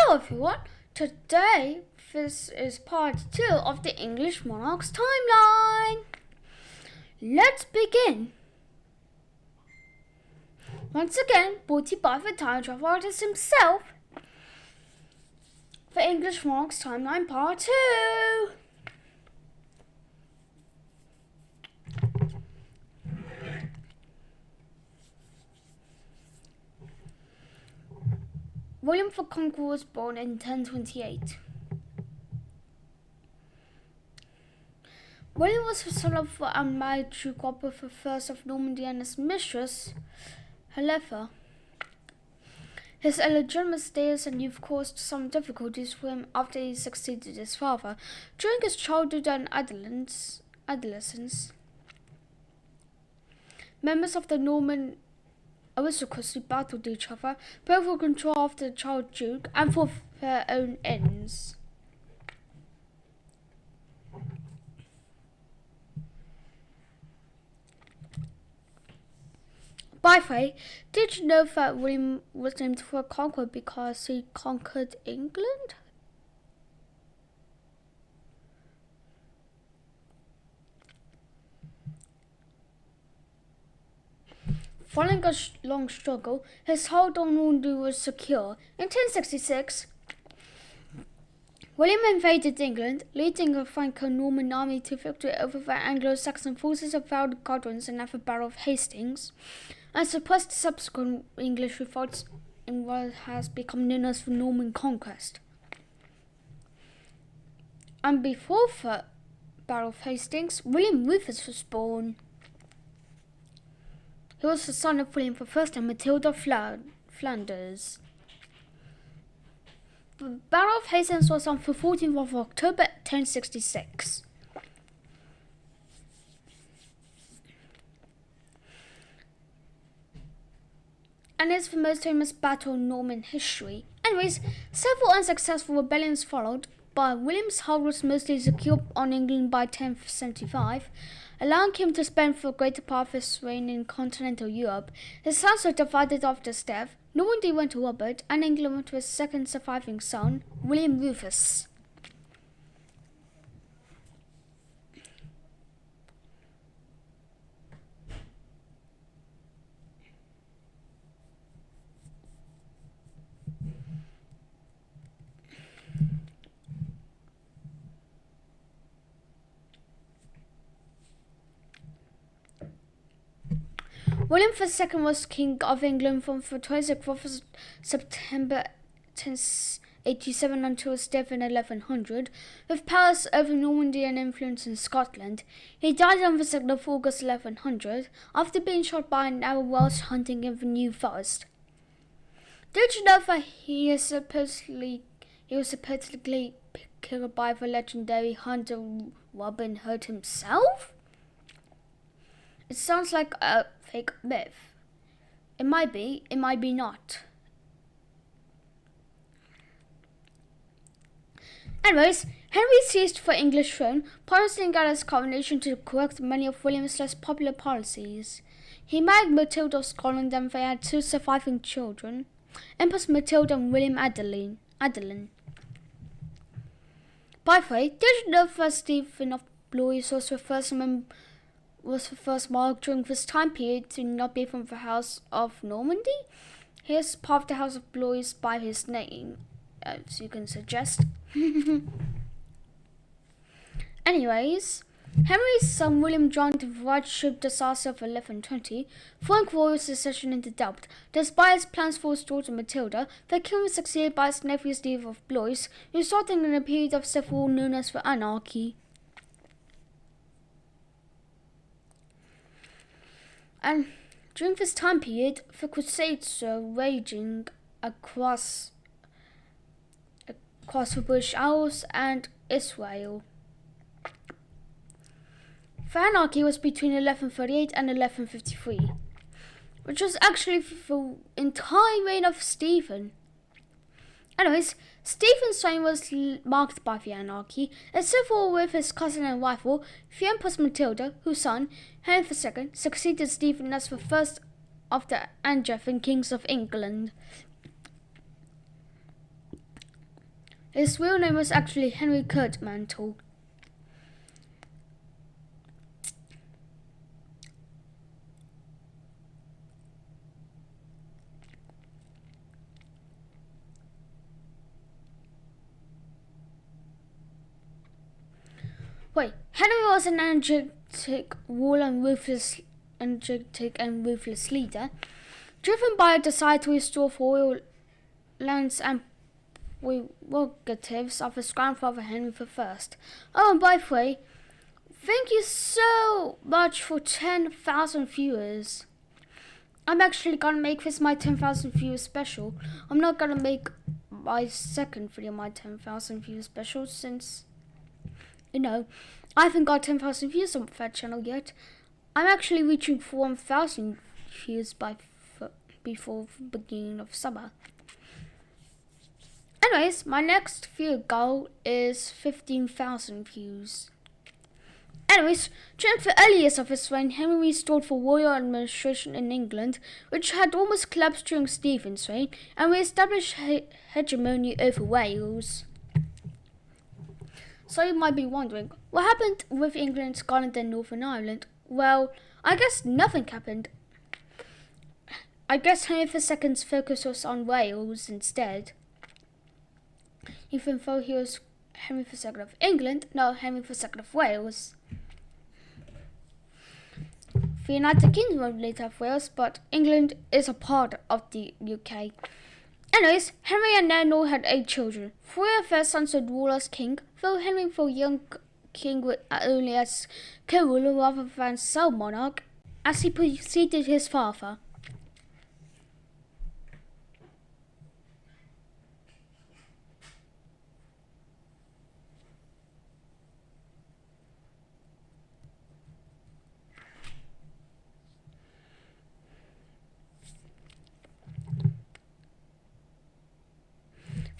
Hello everyone, today this is part 2 of the English Monarchs timeline. Let's begin. Once again, brought to you by the time travel artist himself, the English Monarchs timeline part 2. William the Conqueror was born in 1028. William was the son of the unmarried Duke Robert I of Normandy and his mistress, Helena. His illegitimate days and youth caused some difficulties for him after he succeeded his father. During his childhood and adolescence, members of the Norman aristocracy battled each other, both for control of the child duke and for their own ends. By the way, did you know that William was named for a conqueror because he conquered England? Following a long struggle, his hold on Normandy was secure. In 1066, William invaded England, leading a Franco-Norman army to victory over the Anglo-Saxon forces of Godwin's and at the Battle of Hastings, and suppressed subsequent English revolts in what has become known as the Norman Conquest. And before the Battle of Hastings, William Rufus was born. He was the son of William I and Matilda Flanders. The Battle of Hastings was on the 14th of October 1066. And it's the most famous battle in Norman history. Anyways, several unsuccessful rebellions followed, but William's hold was mostly secure on England by 1075, allowing him to spend the greater part of his reign in continental Europe. His sons were divided after his death. Normandy went to Robert, and England went to his second surviving son, William Rufus. William II was King of England from the 26th of September 1087 until his death in 1100, with powers over Normandy and influence in Scotland. He died on the 2nd of August 1100 after being shot by an owl whilst hunting in the New Forest. Did you know that he was supposedly killed by the legendary hunter Robin Hood himself? It sounds like a fake myth. It might be not. Anyways, Henry seized the English throne, promising at his coronation to correct many of William's less popular policies. He married Matilda of Scotland and they had two surviving children, Empress Matilda and William Adeline. By the way, did you know that Stephen of Blois was the first monarch during this time period to not be from the House of Normandy? He is part of the House of Blois by his name, as you can suggest. Anyways, Henry's son William joined the right-ship disaster of 1120, throwing royal succession into doubt. Despite his plans for his daughter Matilda, the king was succeeded by his nephew Stephen of Blois, resulting in a period of civil war known as the Anarchy. And during this time period, the Crusades were raging across the British Isles and Israel. The Anarchy was between 1138 and 1153, which was actually the entire reign of Stephen. Anyways, Stephen's reign was marked by the Anarchy, a civil war with his cousin and rival, the Empress Matilda, whose son, Henry II, succeeded Stephen as the first of the Angevin kings of England. His real name was actually Henry Kurtmantle. Wait, Henry was an energetic and ruthless leader, driven by a desire to restore royal lands and prerogatives of his grandfather Henry I. Oh, and by the way, thank you so much for 10,000 viewers. I'm actually gonna make this my 10,000 viewers special. I'm not gonna make my second video my 10,000 viewers special since, I haven't got 10,000 views on that channel yet. I'm actually reaching for 1,000 views before the beginning of summer. Anyways, my next view goal is 15,000 views. Anyways, during the early years of his reign, Henry restored the royal administration in England, which had almost collapsed during Stephen's reign, and re-established hegemony over Wales. So you might be wondering, what happened with England, Scotland and Northern Ireland? Well, I guess nothing happened. I guess Henry II's focus was on Wales instead. Even though he was Henry II of England, not Henry II of Wales. The United Kingdom would later have Wales, but England is a part of the UK. Anyways, Henry and Eleanor had 8 children. 3 of their sons would rule as king, though Henry, the young king, would only as co-ruler rather than sole monarch, as he preceded his father.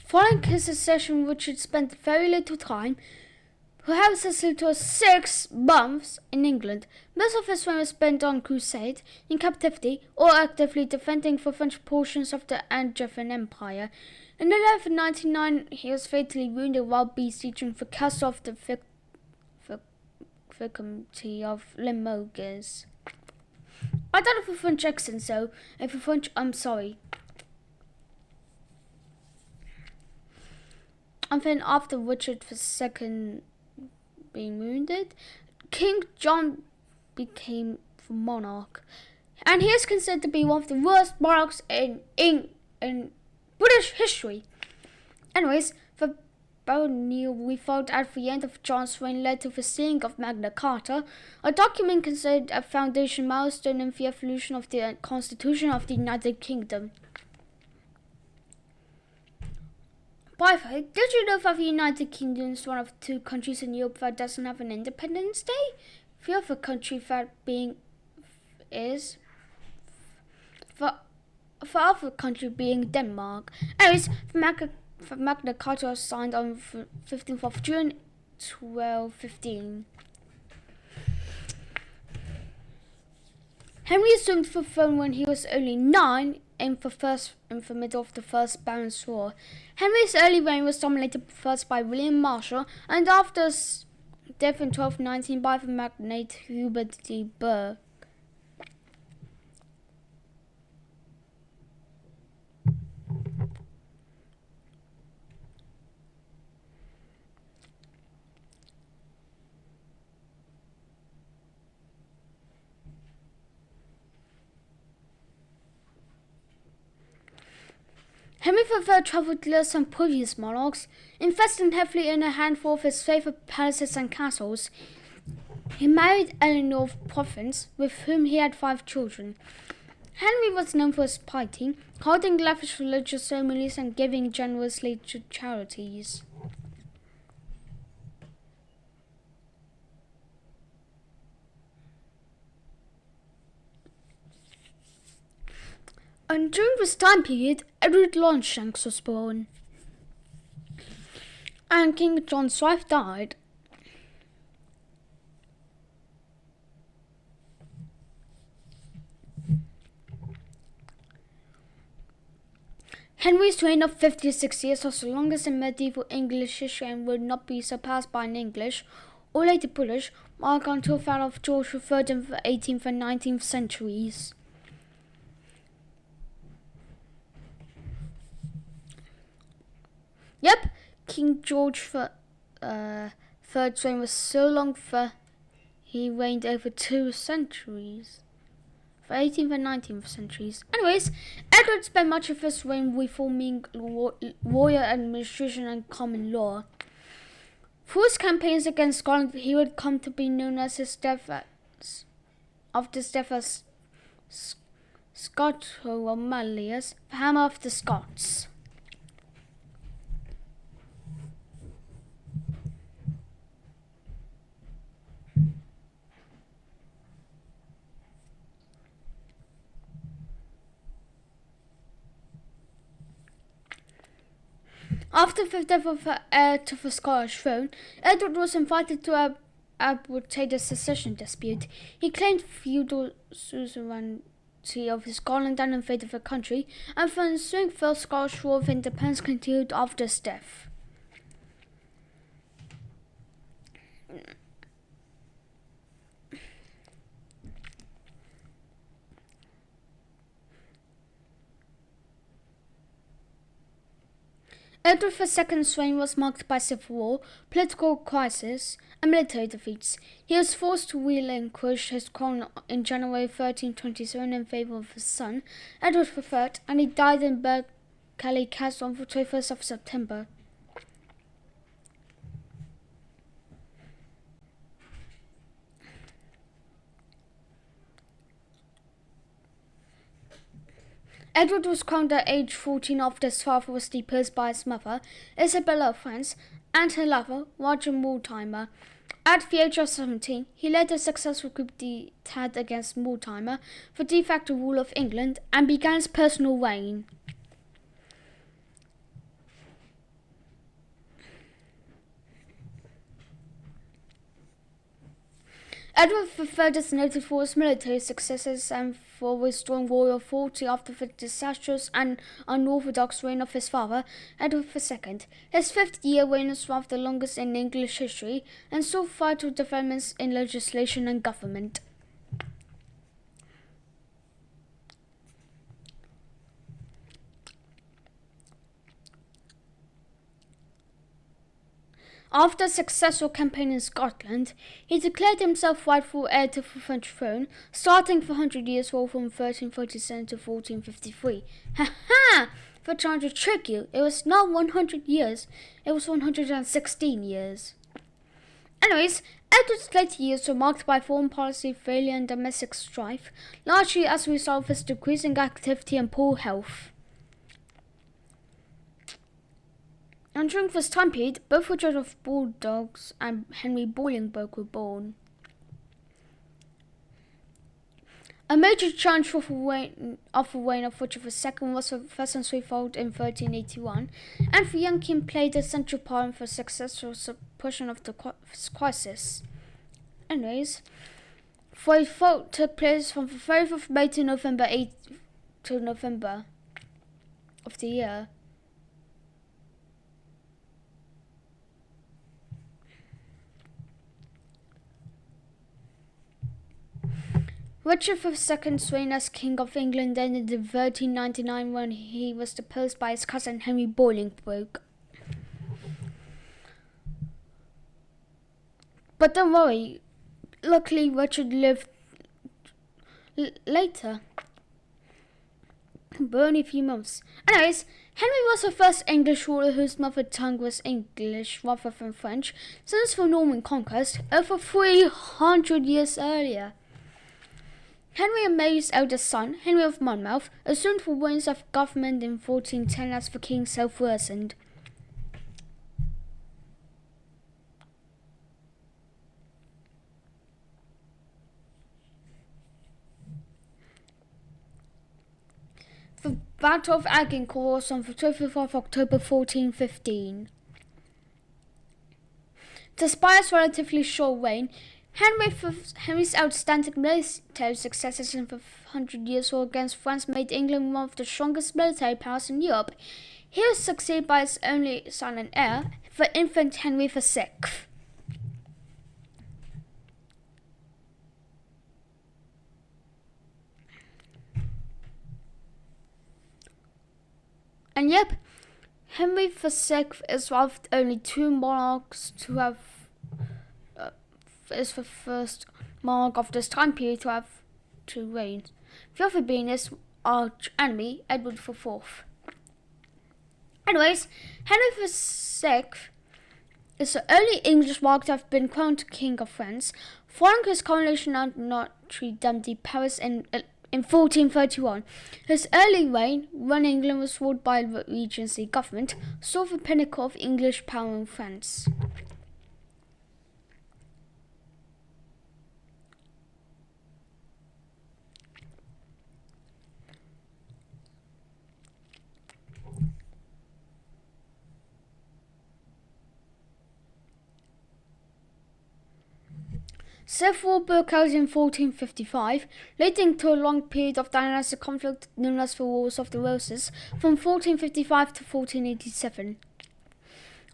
Following his succession, Richard spent very little time, perhaps as little as 6 months, in England. Most of his reign was spent on crusade, in captivity, or actively defending the French portions of the Angevin Empire. In 1199, he was fatally wounded while besieging the castle of the Vicomte of Limoges. I don't have a French accent, so if a French, I'm sorry. And then after Richard II being wounded, King John became the monarch. And he is considered to be one of the worst monarchs in British history. Anyways, the baronial revolt at the end of John's reign led to the sealing of Magna Carta, a document considered a foundation milestone in the evolution of the Constitution of the United Kingdom. By the way, did you know that the United Kingdom is one of 2 countries in Europe that doesn't have an Independence Day? The other country that is the other country being Denmark. Anyways, the Magna Carta was signed on the 15th of June 1215. Henry assumed the throne when he was only 9 in the middle of the First Barons' War. Henry's early reign was dominated first by William Marshal, and after his death in 1219 by the magnate Hubert de Burgh. Henry III travelled less than previous monarchs, investing heavily in a handful of his favourite palaces and castles. He married Eleanor of Provence, with whom he had 5 children. Henry was known for his piety, holding lavish religious ceremonies and giving generously to charities. And during this time period, Edward Longshanks was born. And King John's wife died. Henry's reign of 56 years was the longest in medieval English history and would not be surpassed by an English or later British monarch until the fall of George III in the 18th and 19th centuries. Yep, King George III's reign was so long that he reigned over 2 centuries. The 18th and 19th centuries. Anyways, Edward spent much of his reign reforming royal administration and common law. Through his campaigns against Scotland, he would come to be known as his death as Conqueror Malleus, the Hammer of the Scots. After the death of the heir to the Scottish throne, Edward was invited to arbitrate the succession dispute. He claimed feudal suzerainty of Scotland and invaded the country, and the ensuing First Scottish War of Independence continued after his death. Edward II's reign was marked by civil war, political crisis, and military defeats. He was forced to relinquish his crown in January 1327 in favour of his son, Edward III, and he died in Berkeley Castle on the 21st of September. Edward was crowned at age 14 after his father was deposed by his mother, Isabella of France, and her lover, Roger Mortimer. At the age of 17, he led a successful coup d'etat against Mortimer, the de facto ruler of England, and began his personal reign. Edward III is noted for his military successes and for restoring royal authority after the disastrous and unorthodox reign of his father, Edward II. His 50-year reign is one of the longest in English history and saw vital developments in legislation and government. After a successful campaign in Scotland, he declared himself rightful heir to the French throne, starting the 100 Years' War from 1347 to 1453. Ha! For trying to trick you, it was not 100 years, it was 116 years. Anyways, Edward's later years were marked by foreign policy failure and domestic strife, largely as a result of his decreasing activity and poor health. And during this time period, both Richard of Bulldogs and Henry Bolingbroke were born. A major challenge for the reign of Richard II was the Pheasants' Revolt in 1381, and the young king played a central part in the successful suppression of the crisis. Anyways, the revolt took place from the 30th of May to November of the year. Richard II's reign as King of England ended in 1399 when he was deposed by his cousin Henry Bolingbroke. But don't worry, luckily Richard lived later, but only a few months. Anyways, Henry was the first English ruler whose mother tongue was English rather than French since the Norman conquest over 300 years earlier. Henry and Mary's eldest son, Henry of Monmouth, assumed the reins of government in 1410 as the king's health worsened. The Battle of Agincourt was on the 25th of October 1415. Despite his relatively short reign, Henry's outstanding military successes in the Hundred Years' War against France made England one of the strongest military powers in Europe. He was succeeded by his only son and heir, the infant Henry VI. And yep, Henry VI is one of only two monarchs to have is the first monarch of this time period to have two reigns. The other being his arch enemy, Edward IV. Anyways, Henry VI is the only English monarch to have been crowned King of France, following his coronation at Notre Dame de Paris in 1431. His early reign, when England was ruled by the Regency government, saw the pinnacle of English power in France. Civil War broke out in 1455, leading to a long period of dynastic conflict known as the Wars of the Roses, from 1455 to 1487.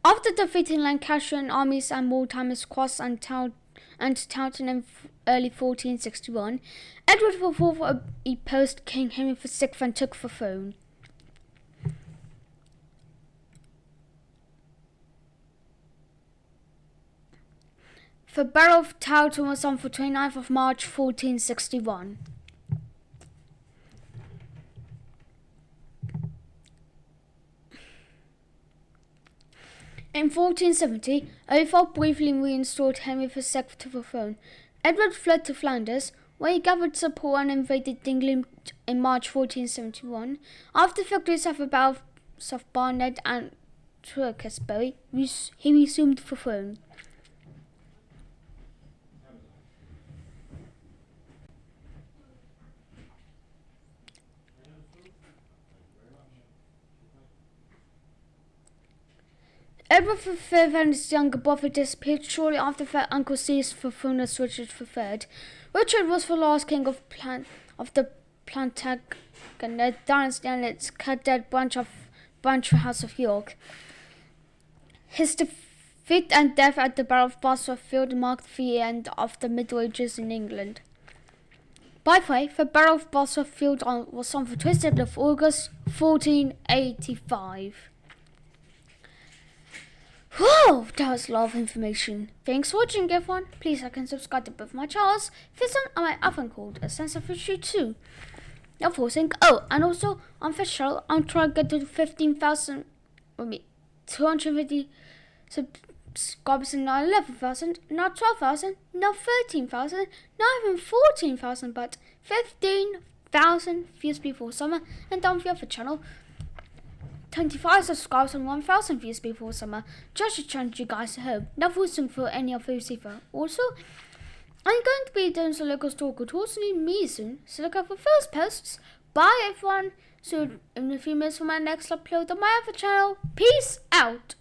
After defeating Lancastrian armies and Mortimer's Cross and Taunton in early 1461, Edward IV opposed King Henry VI and took the throne. The Battle of Taunton was on the 29th of March 1461. In 1470, Othel briefly reinstalled Henry VI to the throne. Edward fled to Flanders, where he gathered support and invaded England in March 1471. After victories at the battles of Barnet and Tewkesbury, he resumed the throne. Edward V and his younger brother disappeared shortly after their uncle seized the throne as Richard III. Richard was the last king of the Plantagenet dynasty and its cadet branch the House of York. His defeat and death at the Battle of Bosworth marked the end of the Middle Ages in England. By the way, the Battle of Bosworth was on the 20th of August 1485. Whoa, that was a lot of information. Thanks for watching, everyone. Please like and subscribe to both my channels. Visit on my other called A Sense of History too. And also on this channel, I'm trying to get to 15,000, 250 subscribers, and now 11,000, now 12,000, now 13,000, now even 14,000, but 15,000 views before summer, and down the other channel, 25 subscribers and 1,000 views before summer. Just to challenge you guys at home. Not looking for any of those either. Also, I'm going to be doing some local store tours near me soon, so look out for first posts. Bye everyone. See you in a few minutes for my next upload on my other channel. Peace out.